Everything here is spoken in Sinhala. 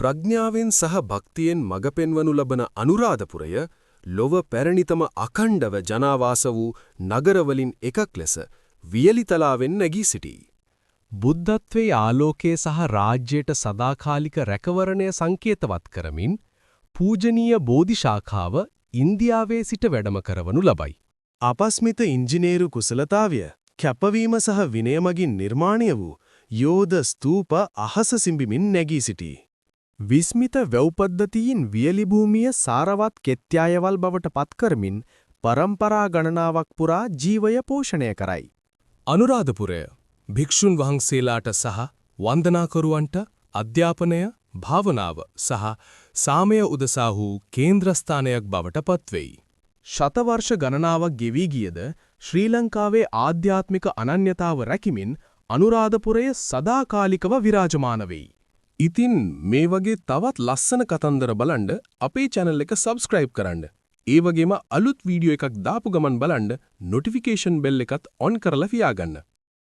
ප්‍රඥාවෙන් සහ භක්තියෙන් මඟ පෙන්වනු ලබන අනුරාධපුරය ලොව පැරණිතම අඛණ්ඩව ජනාවාස වූ නගරවලින් එකක් ලෙස වියලිතලාවෙන් නැගී සිටී. බුද්ධත්වයේ ආලෝකයේ සහ රාජ්‍යයට සදාකාලික රැකවරණය සංකේතවත් කරමින් පූජනීය බෝධි ශාඛාව ඉන්දියාවේ සිට වැඩම කරවනු ලබයි. අපස්මිත ඉංජිනේරු කුසලතාවය, කැපවීම සහ විනය මගින් නිර්මාණය වූ යෝධ ස්තූප අහස සිඹිමින් නැගී සිටී. විස්මිත වැව් පද්ධතියින් වියලි භූමිය සාරවත් කෙත්යායවල් බවට පත් කරමින් පරම්පරා ගණනාවක් පුරා ජීවය පෝෂණය කරයි. අනුරාධපුරය භික්ෂුන් වහන්සේලාට සහ වන්දනාකරුවන්ට අධ්‍යාපනය, භාවනාව සහ සාමය උදෙසා වූ කේන්ද්‍රස්ථානයක් බවට පත්වෙයි. ශතවර්ෂ ගණනාවක් ගෙවී ගියද ශ්‍රී ලංකාවේ ආධ්‍යාත්මික අනන්‍යතාව රැකිමින් අනුරාධපුරය සදාකාලිකව විරාජමාන වෙයි. ඉතින් මේ වගේ තවත් ලස්සන කතන්දර බලන්න අපේ channel එක subscribe කරන්න. ඒ වගේම අලුත් වීඩියෝ එකක් දාපු ගමන් බලන්න notification bell එකත් on කරලා තියාගන්න.